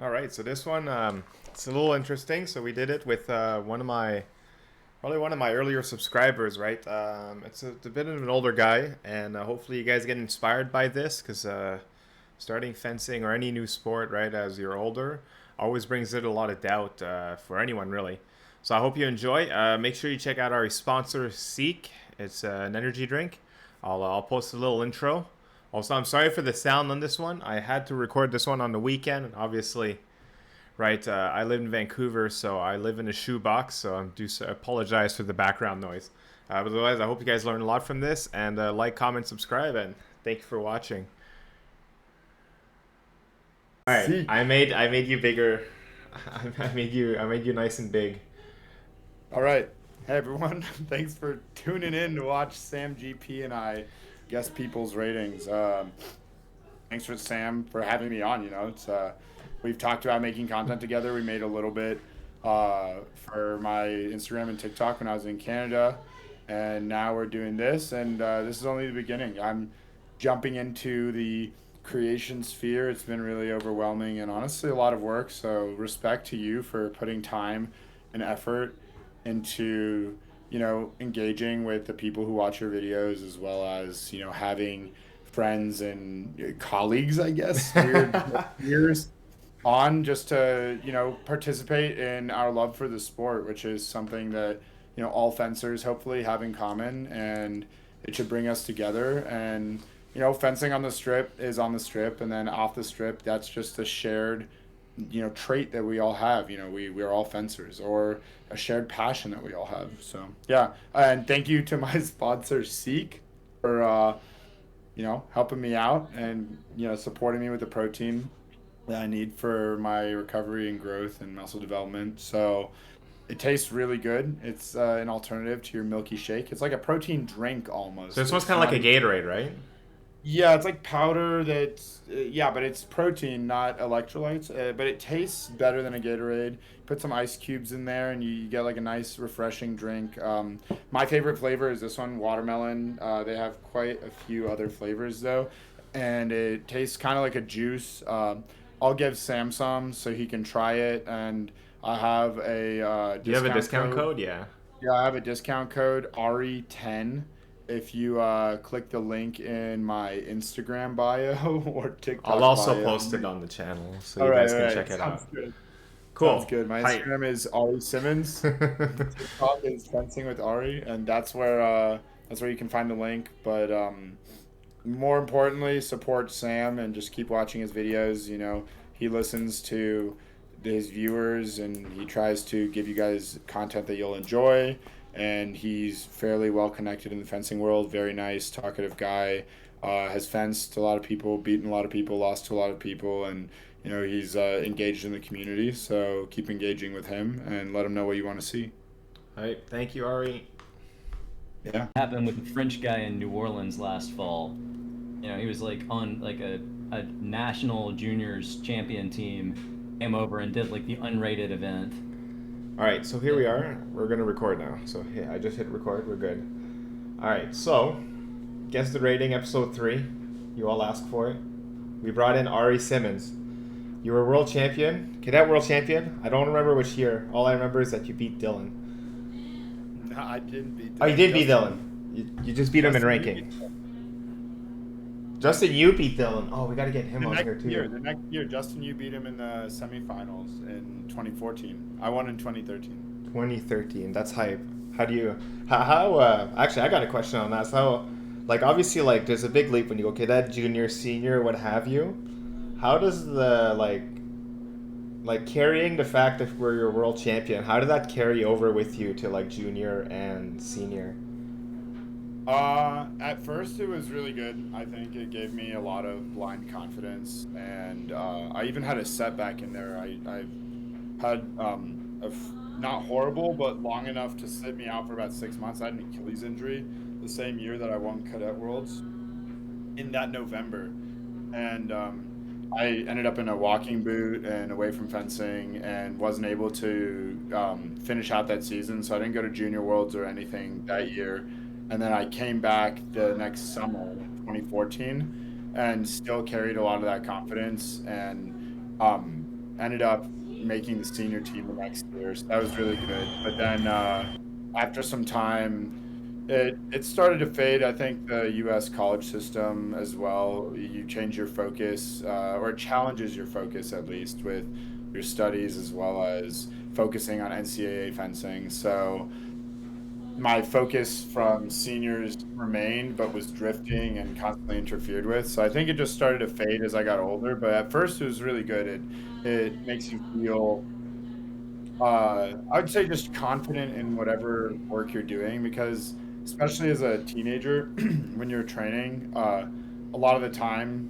All right, so this one it's a little interesting. So we did it with probably one of my earlier subscribers, right? It's a bit of an older guy, and hopefully you guys get inspired by this because starting fencing or any new sport, right, as you're older, always brings in a lot of doubt for anyone really. So I hope you enjoy. Make sure you check out our sponsor, Seek. It's an energy drink. I'll post a little intro. Also, I'm sorry for the sound on this one. I had to record this one on the weekend, and obviously, right, I live in Vancouver, so I live in a shoebox, so I do apologize for the background noise. But otherwise, I hope you guys learned a lot from this, and like, comment, subscribe, and thank you for watching. All right, See. I made you bigger. I made you nice and big. All right. Hey, everyone. Thanks for tuning in to watch Sam GP and I guess people's ratings. Thanks for Sam for having me on. We've talked about making content together. We made a little bit for my Instagram and TikTok when I was in Canada, and now we're doing this. And this is only the beginning. I'm jumping into the creation sphere. It's been really overwhelming and honestly a lot of work. So respect to you for putting time and effort into engaging with the people who watch your videos, as well as having friends and colleagues, I guess, weird years on, just to participate in our love for the sport, which is something that all fencers hopefully have in common, and it should bring us together. And fencing on the strip is on the strip, and then off the strip, that's just a shared trait that we all have. We're all fencers, or a shared passion that we all have. So yeah, and thank you to my sponsor Seek for helping me out, and supporting me with the protein that I need for my recovery and growth and muscle development. So it tastes really good. It's an alternative to your milky shake. It's like a protein drink So almost. this one's It's kind of not like a Gatorade, right? Yeah, it's like powder that's yeah, but it's protein, not electrolytes. But it tastes better than a Gatorade. Put some ice cubes in there, and you get like a nice, refreshing drink. My favorite flavor is this one, watermelon. They have quite a few other flavors though, and it tastes kind of like a juice. I'll give Sam some so he can try it, and I have a Do you have a discount discount code. code? Yeah. Yeah, I have a discount code ARI10 if you click the link in my Instagram bio or I'll TikTok also bio. post it on the channel so All you right, guys all can right. check it Sounds out. good. Sounds Cool. good. My Hi. Instagram is Ari Simmons. TikTok is Fencing with Ari, and that's where you can find the link. But more importantly, support Sam and just keep watching his videos. He listens to his viewers, and he tries to give you guys content that you'll enjoy. And he's fairly well connected in the fencing world. Very nice, talkative guy. Has fenced a lot of people, beaten a lot of people, lost to a lot of people, and he's engaged in the community. So keep engaging with him and let him know what you want to see. All right. Thank you, Ari. Yeah. Happened with the French guy in New Orleans last fall. He was like on like a national juniors champion team, came over and did like the unrated event. All right. So here we are. We're gonna record now. So yeah, I just hit record. We're good. All right. So guess the rating, episode 3. You all asked for it. We brought in Ari Simmons. You were world champion, cadet world champion. I don't remember which year. All I remember is that you beat Dylan. No, I didn't beat Oh, you Dylan. did beat Dylan. You just beat him in Justin, you ranking. beat Justin, you beat Dylan. Oh, we got to get him The on next here too. year, the next year, Justin, you beat him in the semifinals in 2014. I won in 2013. 2013. That's hype. How do you? Actually, I got a question on that. So, like, obviously, like, there's a big leap when you go cadet, junior, senior, what have you. How does the like carrying the fact that we're your world champion? How did that carry over with you to like junior and senior? At first, it was really good. I think it gave me a lot of blind confidence, and I even had a setback in there. I've had not horrible, but long enough to sit me out for about 6 months. I had an Achilles injury the same year that I won Cadet Worlds in that November, and I ended up in a walking boot and away from fencing, and wasn't able to finish out that season. So I didn't go to Junior Worlds or anything that year. And then I came back the next summer, 2014, and still carried a lot of that confidence. And ended up making the senior team the next year. So that was really good. But then after some time, it started to fade. I think the U.S. college system as well. You change your focus, or it challenges your focus at least with your studies as well as focusing on NCAA fencing. So my focus from seniors remained, but was drifting and constantly interfered with. So I think it just started to fade as I got older. But at first, it was really good. It makes you feel, I would say, just confident in whatever work you're doing, because especially as a teenager, when you're training, a lot of the time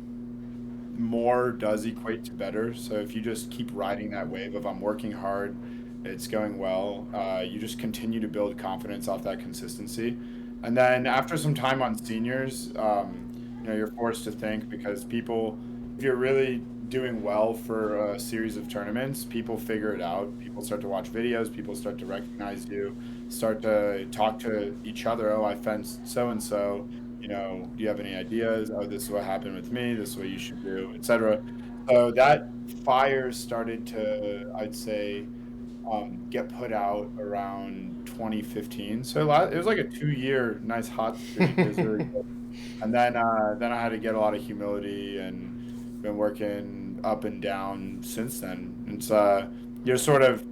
more does equate to better. So if you just keep riding that wave of I'm working hard, it's going well, you just continue to build confidence off that consistency. And then after some time on seniors, you're forced to think, because people, if you're really doing well for a series of tournaments, people figure it out. People start to watch videos, people start to recognize you, start to talk to each other. Oh, I fenced so and so. Do you have any ideas? Oh, this is what happened with me. This is what you should do, etc. So that fire started to, I'd say, get put out around 2015. So it was like a 2-year nice hot streak. It was really good. And then I had to get a lot of humility and been working up and down since then. It's you're sort of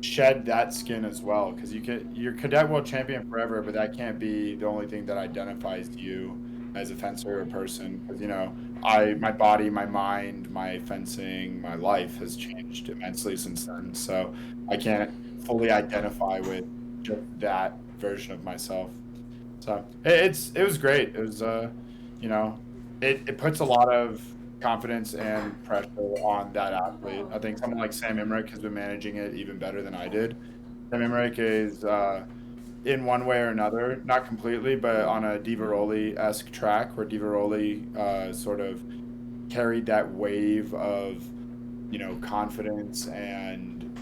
shed that skin as well, because you're cadet world champion forever, but that can't be the only thing that identifies you as a fencer or person, because my body, my mind, my fencing, my life has changed immensely since then. So I can't fully identify with just that version of myself. So it was great. It was it puts a lot of confidence and pressure on that athlete. I think someone like Sam Emmerich has been managing it even better than I did. Sam Emmerich is in one way or another, not completely, but on a Divaroli-esque track, where Divaroli sort of carried that wave of confidence and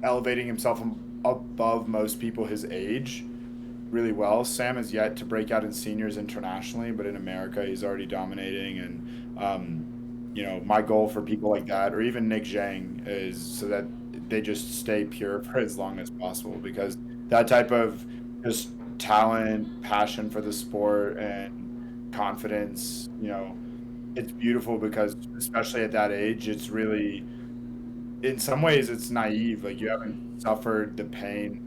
elevating himself above most people his age really well. Sam is yet to break out in seniors internationally, but in America he's already dominating. And my goal for people like that, or even Nick Zhang, is so that they just stay pure for as long as possible, because that type of just talent, passion for the sport, and confidence, it's beautiful, because especially at that age, it's really, in some ways, it's naive. Like, you haven't suffered the pain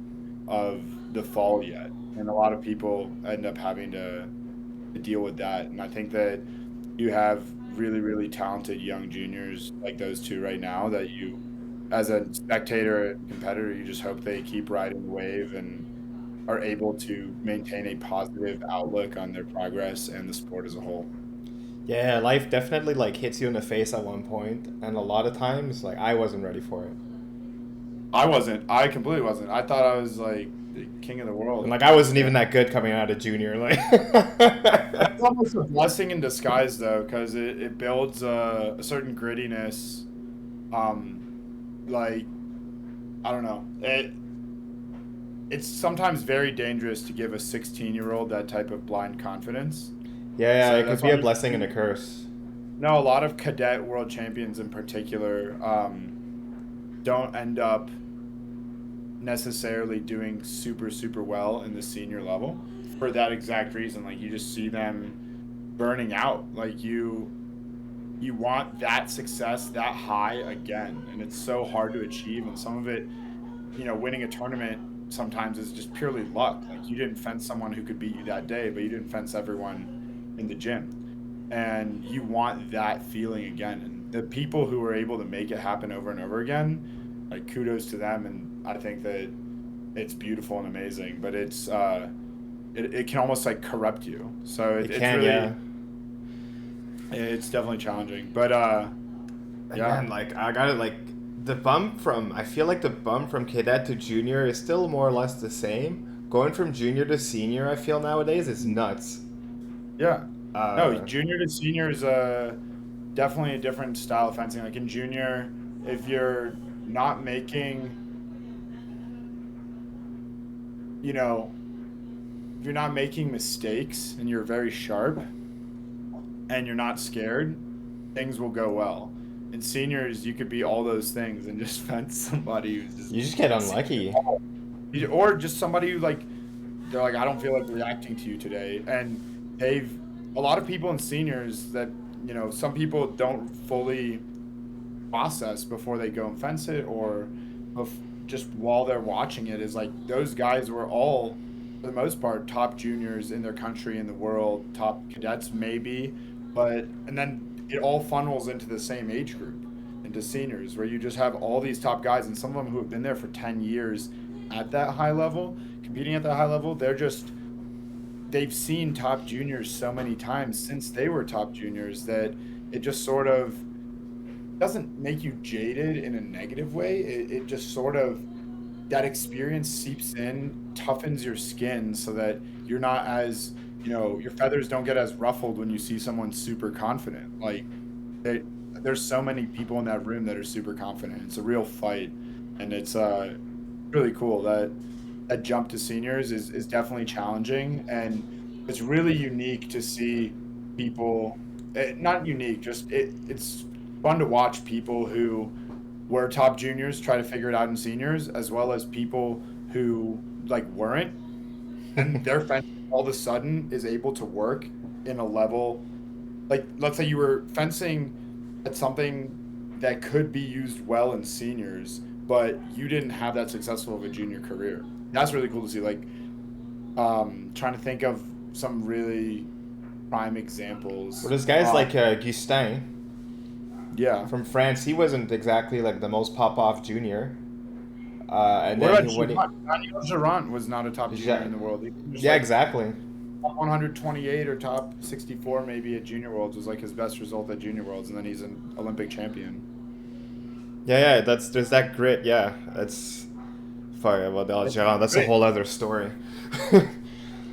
of the fall yet. And a lot of people end up having to deal with that. And I think that you have really, really talented young juniors like those two right now, that you, as a spectator and competitor, you just hope they keep riding the wave and are able to maintain a positive outlook on their progress and the sport as a whole. Yeah, life definitely like hits you in the face at one point, and a lot of times like I wasn't ready for it. I completely wasn't. I thought I was like the king of the world. And like I wasn't even that good coming out of junior. Like It's almost a blessing in disguise, though, because it builds a certain grittiness. Like, I don't know. It's sometimes very dangerous to give a 16-year-old that type of blind confidence. yeah, So it could that's be why a blessing and a curse. No, a lot of cadet world champions in particular don't end up necessarily doing super, super well in the senior level for that exact reason. Like, you just see them burning out. Like, you want that success, that high again, and it's so hard to achieve. And some of it, winning a tournament sometimes is just purely luck. Like, you didn't fence someone who could beat you that day, but you didn't fence everyone in the gym. And you want that feeling again. And the people who are able to make it happen over and over again, like, kudos to them. And I think that it's beautiful and amazing, but it's it can almost like corrupt you. So it's really, yeah. It's definitely challenging. But Man, like I got it. Like I feel like the bump from cadet to junior is still more or less the same. Going from junior to senior, I feel nowadays is nuts. Yeah. No, junior to senior is definitely a different style of fencing. Like, in junior, if you're not making, if you're not making mistakes and you're very sharp and you're not scared, things will go well. in seniors, you could be all those things and just fence somebody who's just You just get unlucky. or just somebody who like they're like, I don't feel like reacting to you today, and a lot of people in seniors that some people don't fully process before they go and fence it, or just while they're watching it, is like those guys were all, for the most part, top juniors in their country, in the world, top cadets maybe, and then it all funnels into the same age group, into seniors, where you just have all these top guys, and some of them who have been there for 10 years at that high level, competing at that high level. They've seen top juniors so many times since they were top juniors that it just sort of doesn't make you jaded in a negative way. It just sort of, that experience seeps in, toughens your skin so that you're not as, your feathers don't get as ruffled when you see someone super confident. Like, there's so many people in that room that are super confident. It's a real fight, and it's really cool. That jump to seniors is definitely challenging, and it's really unique to see people. Not unique, just it's fun to watch people who were top juniors try to figure it out in seniors, as well as people who like weren't, and their fencing all of a sudden is able to work in a level, like let's say you were fencing at something that could be used well in seniors, but you didn't have that successful of a junior career. That's really cool to see. Like, trying to think of some really prime examples. Well, there's guys like Gustin Yeah. from France. He wasn't exactly like the most pop-off junior. And What then about when he, Daniel Gerant was not a top junior in the world. He was just yeah, like exactly. top 128 or top 64 maybe at Junior Worlds was like his best result at Junior Worlds, and then he's an Olympic champion. Yeah, there's that grit. Yeah, that's fire. Well, Gerard, that's a whole other story.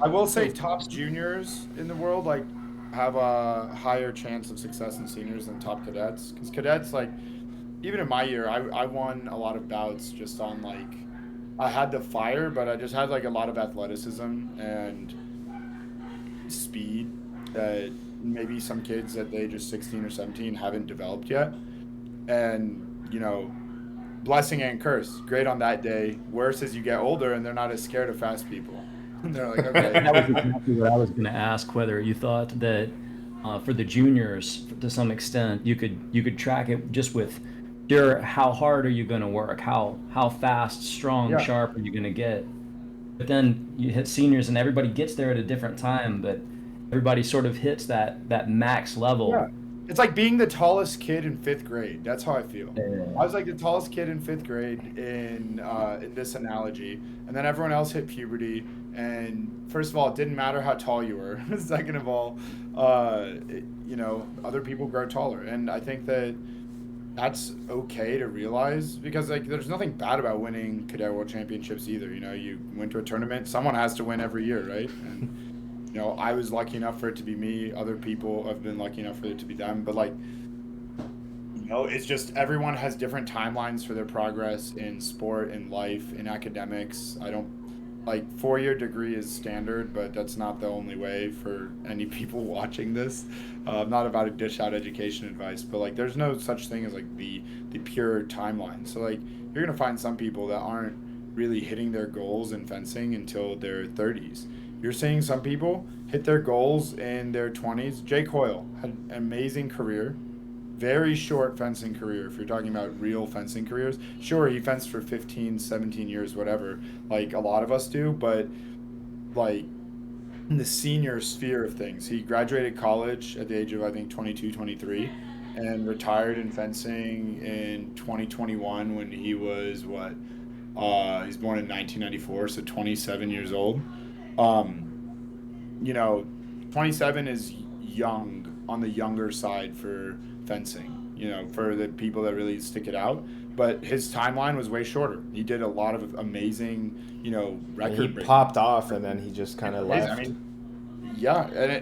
I will say top juniors in the world like have a higher chance of success in seniors than top cadets, because cadets, like, even in my year, I won a lot of bouts just on like, I had the fire, but I just had like a lot of athleticism and speed that maybe some kids at the age of 16 or 17 haven't developed yet. And blessing and curse. Great on that day. Worse as you get older and they're not as scared of fast people. They're like, okay. That was exactly what I was going to ask, whether you thought that for the juniors, to some extent, you could track it just with how hard are you going to work, how fast, strong, Yeah. sharp are you going to get. But then you hit seniors, and everybody gets there at a different time, but everybody sort of hits that max level. Yeah. It's like being the tallest kid in 5th grade. That's how I feel. Yeah. I was like the tallest kid in 5th grade in this analogy, and then everyone else hit puberty. And first of all, it didn't matter how tall you were. Second of all, other people grow taller, and I think that's okay to realize, because like there's nothing bad about winning cadet world championships either. You went to a tournament. Someone has to win every year, right? And I was lucky enough for it to be me. Other people have been lucky enough for it to be them. But like, it's just everyone has different timelines for their progress in sport, in life, in academics. I don't like 4-year degree is standard, but that's not the only way for any people watching this. I'm not about to dish out education advice, but like there's no such thing as like the pure timeline. So like you're gonna find some people that aren't really hitting their goals in fencing until their 30s. You're seeing some people hit their goals in their 20s. Jake Hoyle had an amazing career, very short fencing career. If you're talking about real fencing careers, sure, he fenced for 15, 17 years, whatever, like a lot of us do, but like in the senior sphere of things, he graduated college at the age of, I think, 22, 23, and retired in fencing in 2021 when he was he's born in 1994, so 27 years old. 27 is young, on the younger side for fencing, for the people that really stick it out. But his timeline was way shorter. He did a lot of amazing, record. He popped off, and then he just kind of left. I mean, yeah,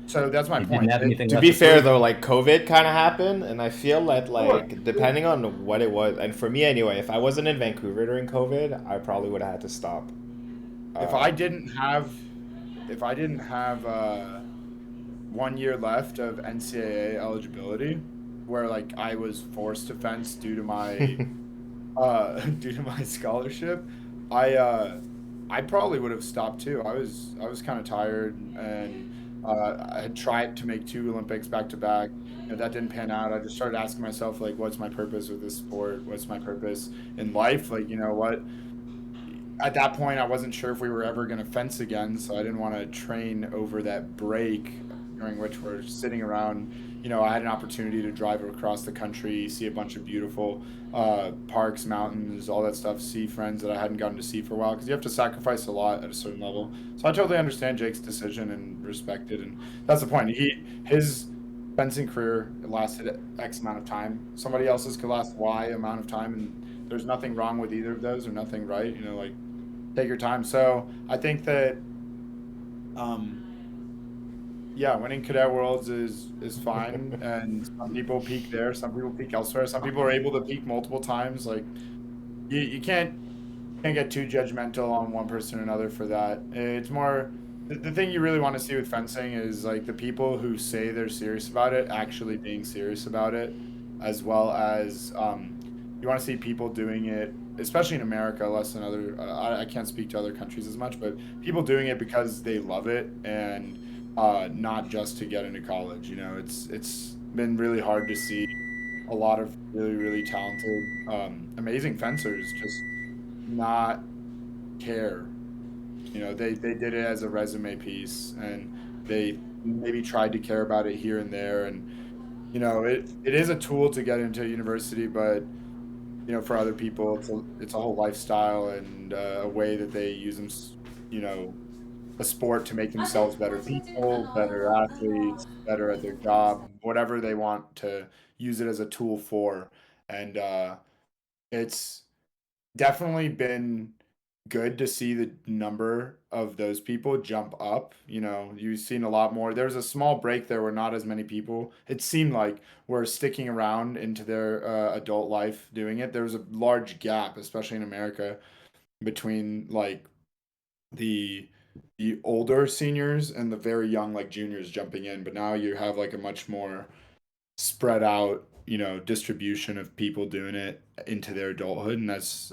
so that's my point. To be fair, though, like COVID kind of happened, and I feel that depending on what it was, and for me anyway, if I wasn't in Vancouver during COVID, I probably would have had to stop. If I didn't have 1 year left of NCAA eligibility, where like I was forced to fence due to my due to my scholarship, I probably would have stopped too. I was kind of tired, and I had tried to make 2 Olympics back to back. That didn't pan out. I just started asking myself like, what's my purpose with this sport? What's my purpose in life? Like, what? At that point, I wasn't sure if we were ever going to fence again, so I didn't want to train over that break during which we're sitting around. I had an opportunity to drive across the country, see a bunch of beautiful parks, mountains, all that stuff, see friends that I hadn't gotten to see for a while, because you have to sacrifice a lot at a certain level. So I totally understand Jake's decision and respect it, and that's the point. His fencing career lasted X amount of time. Somebody else's could last Y amount of time, and there's nothing wrong with either of those, or nothing right. Like, take your time. So I think that, yeah, winning Cadet Worlds is fine, and some people peak there, some people peak elsewhere, some people are able to peak multiple times. Like, you can't get too judgmental on one person or another for that. It's more the thing you really want to see with fencing is like the people who say they're serious about it actually being serious about it, as well as you want to see people doing it, especially in America, less than other. I can't speak to other countries as much, but people doing it because they love it, and not just to get into college. It's been really hard to see a lot of really, really talented, amazing fencers just not care. They did it as a resume piece, and they maybe tried to care about it here and there, and it is a tool to get into university, but for other people, it's a whole lifestyle and a way that they use them, a sport to make themselves better people, better athletes, better at their job, whatever they want to use it as a tool for. And it's definitely been good to see the number of those people jump up. You've seen a lot more. There was a small break there where not as many people, it seemed like, were sticking around into their adult life doing it. There was a large gap, especially in America, between like the older seniors and the very young like juniors jumping in. But now you have like a much more spread out, distribution of people doing it into their adulthood, and that's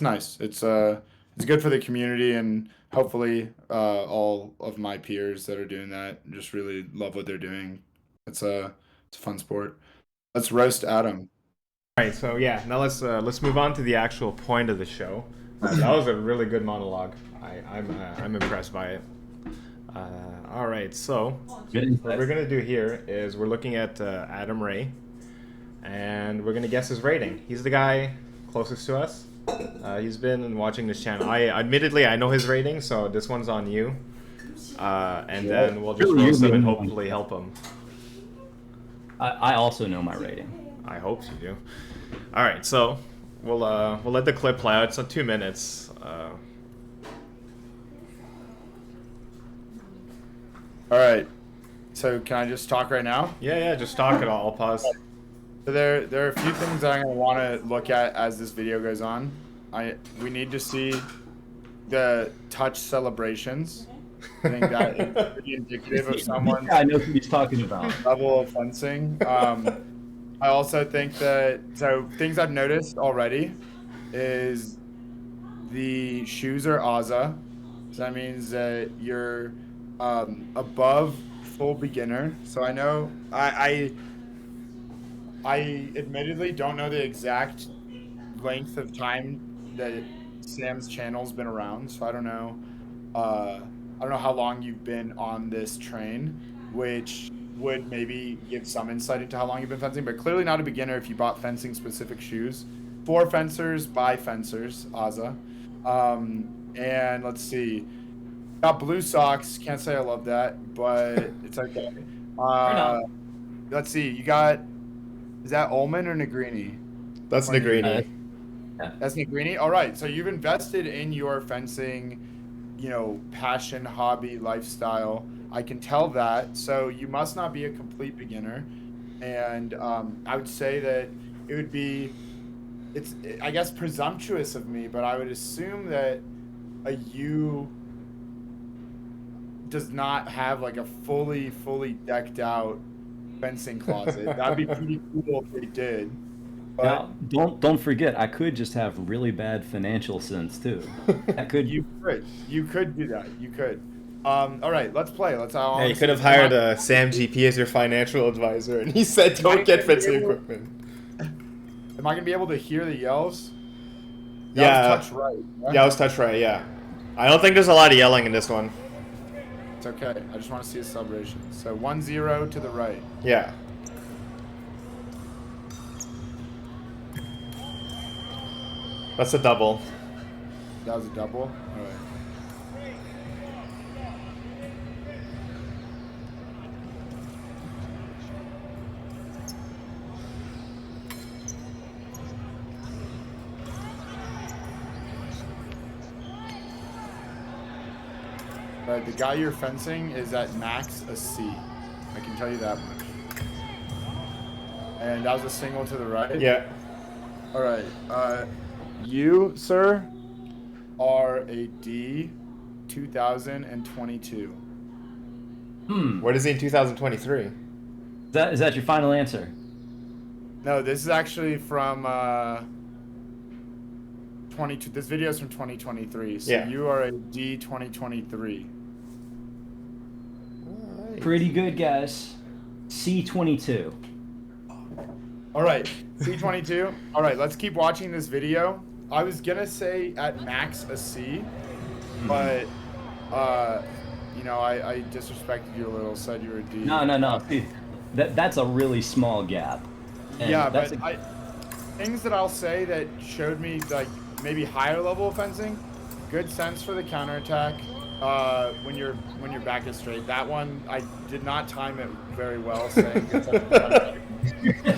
nice. It's good for the community, and hopefully all of my peers that are doing that just really love what they're doing. It's a fun sport. Let's roast Adam. All right, so yeah, now let's move on to the actual point of the show. That was a really good monologue. I'm impressed by it. All right, so what we're gonna do here is we're looking at Adam Ray, and we're gonna guess his rating. He's the guy closest to us. He's been watching this channel. Admittedly, I know his rating, so this one's on you. And then we'll just roast him and hopefully help him. I also know my rating. I hope you do. All right, so we'll let the clip play out. It's 2 minutes. All right. So can I just talk right now? Yeah, just talk it all. I'll pause. So there are a few things that I'm gonna want to look at as this video goes on. We need to see the touch celebrations. I think that is pretty indicative of someone's I know who he's talking about. level of fencing. I also think that things I've noticed already is the shoes are AZA. So that means that you're above full beginner. So I know I admittedly don't know the exact length of time that Sam's channel's been around. So I don't know how long you've been on this train, which would maybe give some insight into how long you've been fencing, but clearly not a beginner if you bought fencing specific shoes. For fencers, by fencers, AZA. And let's see. Got blue socks. Can't say I love that, but it's okay. Let's see. You got, is that Ullman or Negrini? That's Negrini. That's Negrini? All right. So you've invested in your fencing, passion, hobby, lifestyle. I can tell that. So you must not be a complete beginner. And I would say that it would be, it's, I guess, presumptuous of me, but I would assume that a U does not have like a fully decked out fencing closet. That'd be pretty cool if they did. But Now, don't forget, I could just have really bad financial sense too. That could. you could do that. You could. All right, let's play. Let's. Yeah, you could have hired Sam GP as your financial advisor, and he said, "Don't get fencing equipment." Am I gonna be able to hear the yells? Yeah. That was touch right. Yeah, I was touch right. Yeah. I don't think there's a lot of yelling in this one. It's okay. I just want to see a celebration. So 1-0 to the right. Yeah. That's a double. That was a double. All right. Right, the guy you're fencing is at max a C. I can tell you that much. And that was a single to the right? Yeah. All right. You, sir, are a D 2022. What is he in 2023? Is that your final answer? No, this is actually from 22. This video is from 2023. So Yeah. you are a D 2023. Pretty good, guys. C22. All right, C22. All right, let's keep watching this video. I was gonna say at max a C, but you know, I disrespected you a little. Said you were a D. No. See, that's a really small gap. And Yeah, that's but things that I'll say that showed me like maybe higher level of fencing, good sense for the counterattack. When your back is straight. That one I did not time it very well. Saying good sense for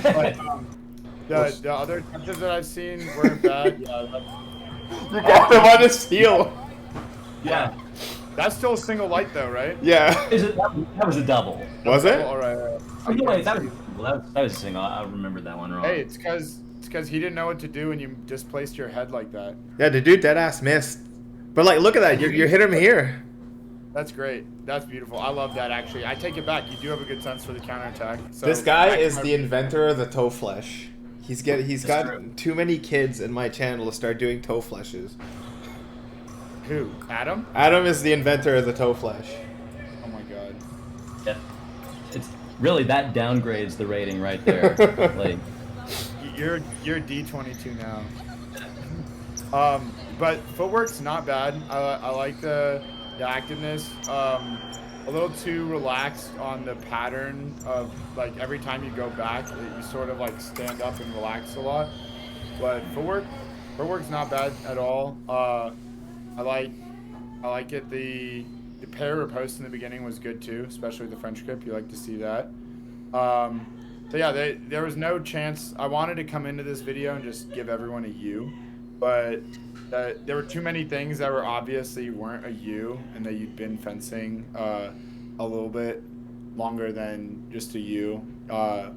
counterattack. But the other touches that I've seen weren't bad. Yeah, You got them on his heel. yeah. that's still a single light though, right? Yeah. That was a double. Was it? All right. Oh, no, wait, that was a single. I remembered that one wrong. Hey, it's because he didn't know what to do and you displaced your head like that. Yeah, the dude dead ass missed. But like, look at that. You hit him here. That's great. That's beautiful. I love that actually. I take it back. You do have a good sense for the counterattack. So This guy is the inventor of the toe flesh. He's got too many kids in my channel to start doing toe fleshes. Who? Adam? Adam is the inventor of the toe flesh. Oh my god. Yeah. It's really that downgrades the rating right there. Like, You're D22 now. But footwork's not bad. I like the activeness. A little too relaxed on the pattern of like every time you go back, you sort of like stand up and relax a lot. But footwork's not bad at all. I like it. The pair riposte in the beginning was good too, especially the French grip. You like to see that. So yeah, there was no chance. I wanted to come into this video and just give everyone a U, but there were too many things that were obvious that you weren't a U and that you'd been fencing a little bit longer than just a U.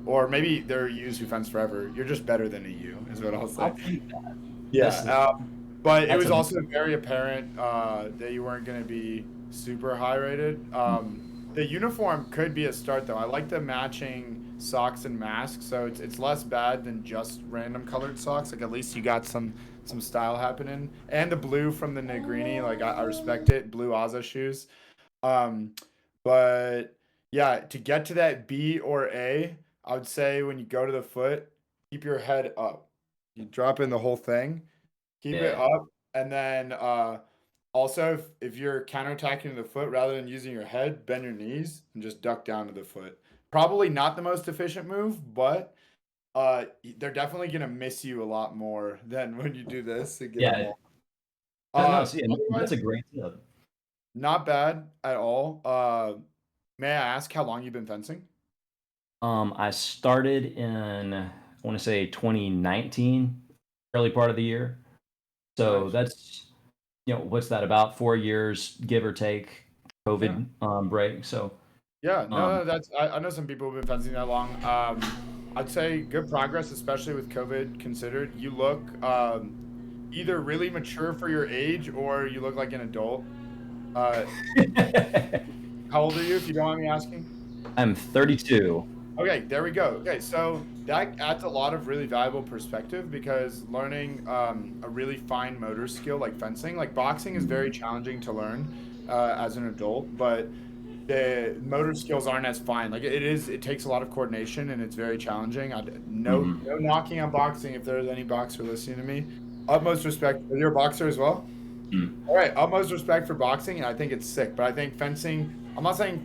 Or maybe there are U's who fence forever. You're just better than a U, is what I'll say. I'll take that. Yeah. But it that's was a- also very apparent that you weren't going to be super high rated. The uniform could be a start though. I like the matching socks and masks, so it's less bad than just random colored socks. Like at least you got some style happening. And the blue from the Negrini, like I respect it. Blue Aza shoes. But yeah, to get to that B or A, I would say when you go to the foot, keep your head up. You drop in the whole thing, keep it Yeah. up, and then also if you're counterattacking the foot, rather than using your head, bend your knees and just duck down to the foot. Probably not the most efficient move, but they're definitely gonna miss you a lot more than when you do this. And get Yeah. them all. No, see, that's Otherwise, a great tip. not bad at all. May I ask how long you've been fencing? I started in, I want to say 2019, early part of the year. So Nice. that's, what's that, about 4 years, give or take, COVID break. So Yeah, no, Um, that's I know some people have been fencing that long. I'd say good progress, especially with COVID considered. You look either really mature for your age or you look like an adult. How old are you, if you don't mind me asking? I'm 32. Okay, there we go. Okay, so that adds a lot of really valuable perspective because learning a really fine motor skill like fencing, like boxing, is very challenging to learn as an adult, but the motor skills aren't as fine. Like it is, it takes a lot of coordination and it's very challenging. No knocking on boxing if there's any boxer listening to me. Utmost respect. You're a boxer as well? Mm. All right, utmost respect for boxing, and I think it's sick. But I think fencing, I'm not saying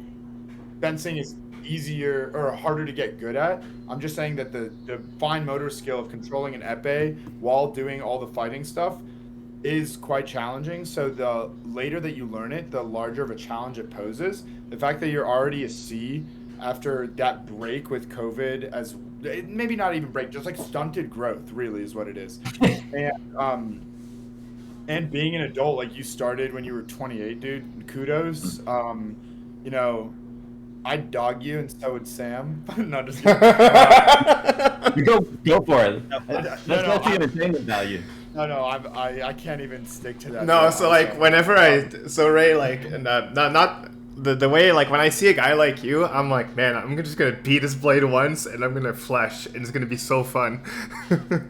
fencing is easier or harder to get good at. I'm just saying that the fine motor skill of controlling an epee while doing all the fighting stuff is quite challenging. So the later that you learn it, the larger of a challenge it poses. The fact that you're already a C after that break with COVID, as maybe not even break, just like stunted growth, really is what it is. And being an adult, like you started when you were 28, dude. Kudos. You know, I'd dog you, and so would Sam. No, just kidding. You go for it. No, That's no, the entertainment value. no. I can't even stick to that. No, bit, so like honestly. whenever so Ray, like not the way, like when I see a guy like you, I'm like, man, I'm just gonna beat his blade once and I'm gonna flesh and it's gonna be so fun. Because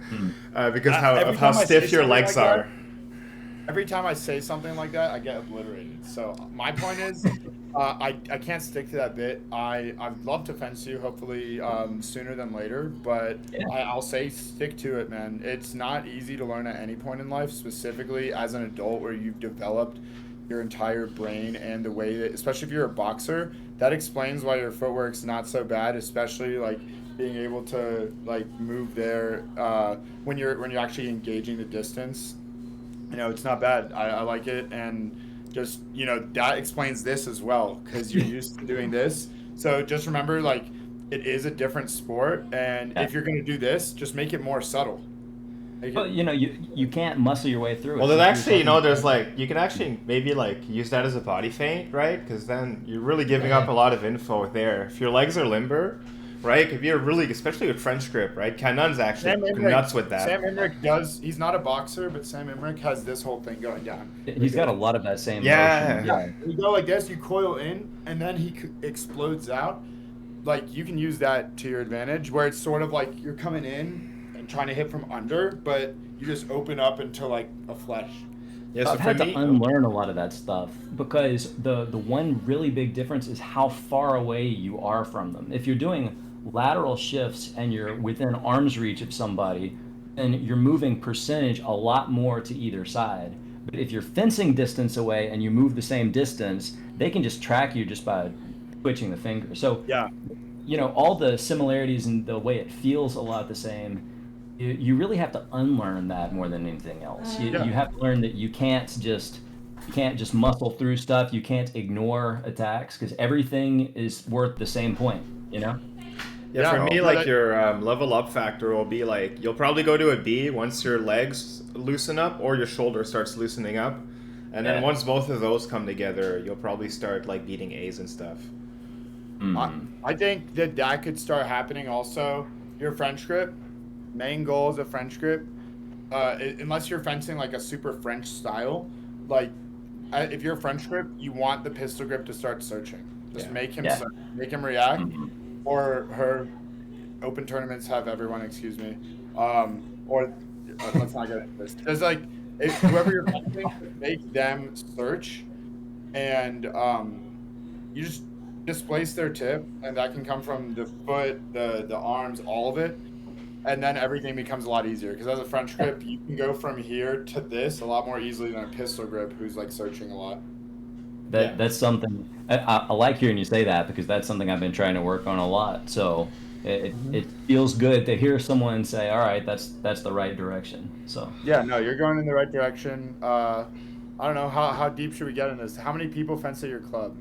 Every of how time I say stiff your something legs like that, are. every time I say something like that, I get obliterated. So my point is, I can't stick to that bit. I'd love to fence you, hopefully sooner than later, but Yeah. I'll say stick to it, man. It's not easy to learn at any point in life, specifically as an adult where you've developed your entire brain and the way that, especially if you're a boxer, that explains why your footwork's not so bad, especially like being able to like move there when you're actually engaging the distance. It's not bad. I like it, and just that explains this as well because you're used to doing this. So just remember, like, it is a different sport, and Yeah. if you're gonna do this, just make it more subtle. Make Well, it. you can't muscle your way through it. Well, then Since you were actually, talking there's about- like you can actually maybe like use that as a body feint, right? Because then you're really giving Yeah. up a lot of info there. If your legs are limber, right? If you're really, especially with French grip, right? Kanun's actually Sam Emmerich, nuts with that. Sam Emmerich does. He's not a boxer, but Sam Emmerich has this whole thing going down. He's got a lot of that same Yeah. motion. Yeah, you go like this, you coil in, and then he explodes out. Like you can use that to your advantage, where it's sort of like you're coming in and trying to hit from under, but you just open up into like a flesh. Yeah. So I've for had to me, unlearn a lot of that stuff because the one really big difference is how far away you are from them. If you're doing lateral shifts and you're within arm's reach of somebody, then you're moving percentage a lot more to either side. But if you're fencing distance away and you move the same distance, they can just track you just by twitching the finger. So Yeah, all the similarities and the way it feels a lot the same. You really have to unlearn that more than anything else. You, yeah, you have to learn that you can't just muscle through stuff. You can't ignore attacks because everything is worth the same point. yeah, for yeah. me, No, like that- your level up factor will be like you'll probably go to a B once your legs loosen up or your shoulder starts loosening up, and then Yeah. once both of those come together, you'll probably start like beating A's and stuff. I think that could start happening also. Your French grip, main goal is a French grip. Unless you're fencing like a super French style, like if you're French grip, you want the pistol grip to start searching. Just Yeah. make him Yeah. search, make him react, or her. Open tournaments have everyone, excuse me, or let's not get into this. There's like if whoever you're fencing, make them search, and you just displace their tip, and that can come from the foot, the arms, all of it, and then everything becomes a lot easier. Because as a French grip, you can go from here to this a lot more easily than a pistol grip, who's like searching a lot. Yeah. That's something I like hearing you say that because that's something I've been trying to work on a lot. So it feels good to hear someone say, "All right, that's the right direction." So Yeah, no, you're going in the right direction. I don't know how deep should we get in this? How many people fence at your club?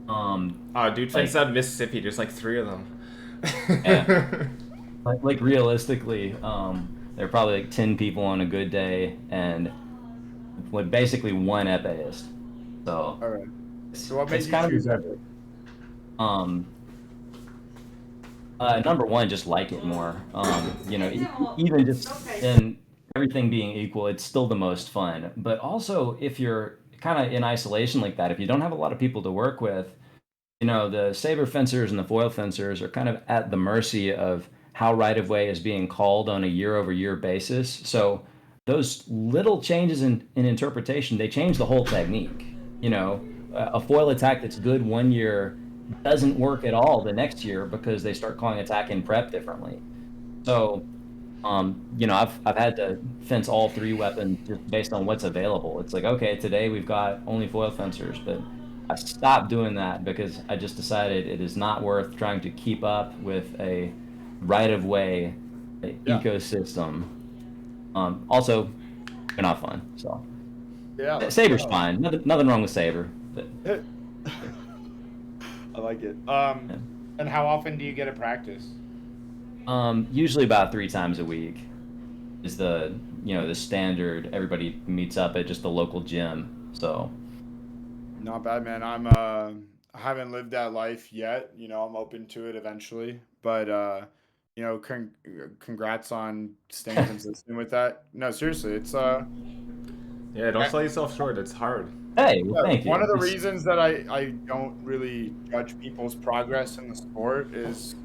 Oh, dude, Like- fence out Mississippi. There's like 3 of them. Yeah. like realistically, there are probably like 10 people on a good day, and with basically one epist. So All right. it's, So what made it's you kind of choose that? exactly. Number one, just like it more. Even just in everything being equal, it's still the most fun. But also, if you're kind of in isolation like that, if you don't have a lot of people to work with, The saber fencers and the foil fencers are kind of at the mercy of how right of way is being called on a year over year basis. So those little changes in interpretation, they change the whole technique. A foil attack that's good one year doesn't work at all the next year because they start calling attack in prep differently. So, I've had to fence all three weapons just based on what's available. It's like, okay, today we've got only foil fencers, but I stopped doing that because I just decided it is not worth trying to keep up with a right of way Yeah. ecosystem. Also, they're not fun. So Yeah. Saber's fine. Nothing wrong with Saber. But, I like it. And how often do you get to practice? usually about 3 times a week is the standard. Everybody meets up at just the local gym. So Not bad, man. I haven't lived that life yet. I'm open to it eventually. But congrats on staying consistent with that. No, seriously, it's Yeah, don't sell yourself short. It's hard. hey, well, thank you. one of the reasons that I don't really judge people's progress in the sport is,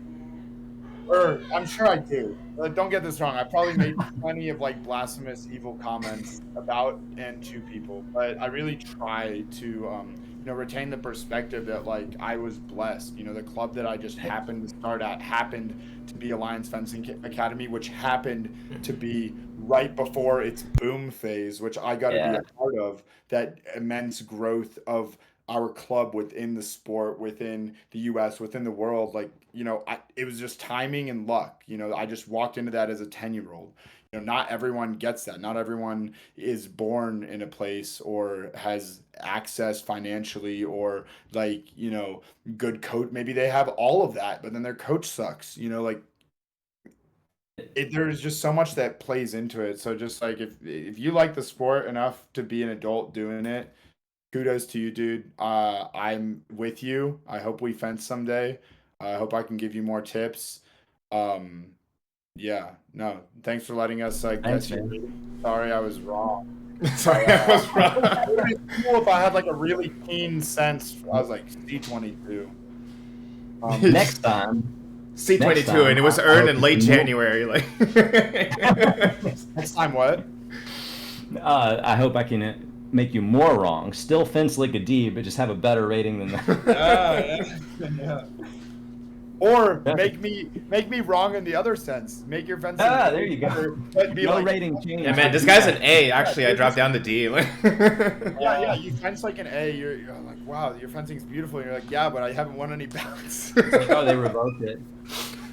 or I'm sure I do. Don't get this wrong. I probably made plenty of like blasphemous, evil comments about and to people, but I really try to, retain the perspective that like I was blessed. The club that I just happened to start at happened to be Alliance Fencing Academy, which happened to be right before its boom phase, which I got to be Yeah. a part of. That immense growth of our club within the sport, within the US, within the world. Like, it was just timing and luck. I just walked into that as a 10-year-old. Not everyone gets that. Not everyone is born in a place or has access financially or like, good coach. Maybe they have all of that, but then their coach sucks. Like there's just so much that plays into it. So just like if you like the sport enough to be an adult doing it, kudos to you, dude. I'm with you. I hope we fence someday. I hope I can give you more tips. Um, yeah, no, thanks for letting us Thanks, guess you. man. Sorry, I was wrong. Sorry, I was It wrong. would be cool if I had like a really keen sense. I was like C22. Next time, C22, and it was I earned hope in late you can move. January. Like, Next time, what? I hope I can make you more wrong. Still fence like a D, but just have a better rating than that. Yeah. Or make me wrong in the other sense. Make your fencing. There you go. But be No like, rating change. yeah, man, this guy's an A. Actually, I dropped down the D. yeah, you fence like an A. You're like, wow, your fencing's beautiful. And you're like, yeah, but I haven't won any bouts. Oh, they revoked it.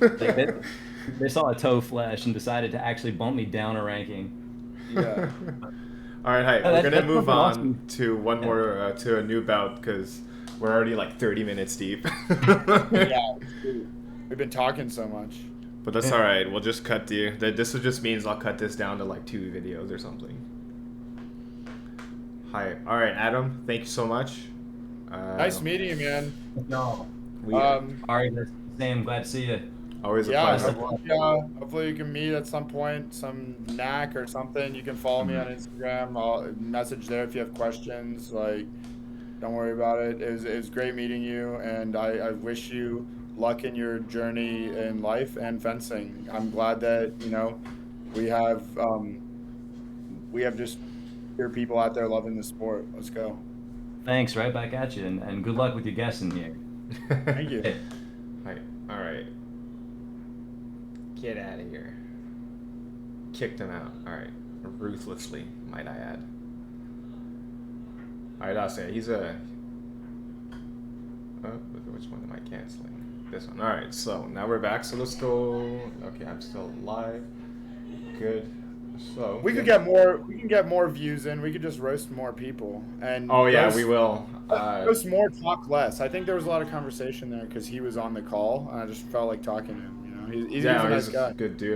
Like they saw a toe flesh and decided to actually bump me down a ranking. Yeah. All right, hi. Oh, We're that's gonna move fucking on awesome. to one more to a new bout because we're already like 30 minutes deep. Yeah. We've been talking so much. But that's all right. We'll just cut this just means I'll cut this down to like 2 videos or something. Hi. All right, Adam. Thank you so much. Nice meeting you, man. No. All Alright, Sam, glad to see you. always a Yeah, pleasure. hopefully you can meet at some point, some knack or something. You can follow me on Instagram. I'll message there if you have questions. Like, don't worry about it. It was great meeting you, and I wish you luck in your journey in life and fencing. I'm glad that we have just your people out there loving the sport. Let's go. Thanks, right back at you, and good luck with your guessing here. Thank you. Hi. All right. Get out of here. Kicked him out. All right. Ruthlessly, might I add. All right, I'll say he's a. Oh, which one am I canceling? This one. All right. So now we're back. So let's go. Okay, I'm still live. Good. So We could get more. We can get more views in. We could just roast more people and. Oh yeah, roast- we will. Roast more, talk less. I think there was a lot of conversation there because he was on the call, and I just felt like talking to him. He's a nice guy. a good dude.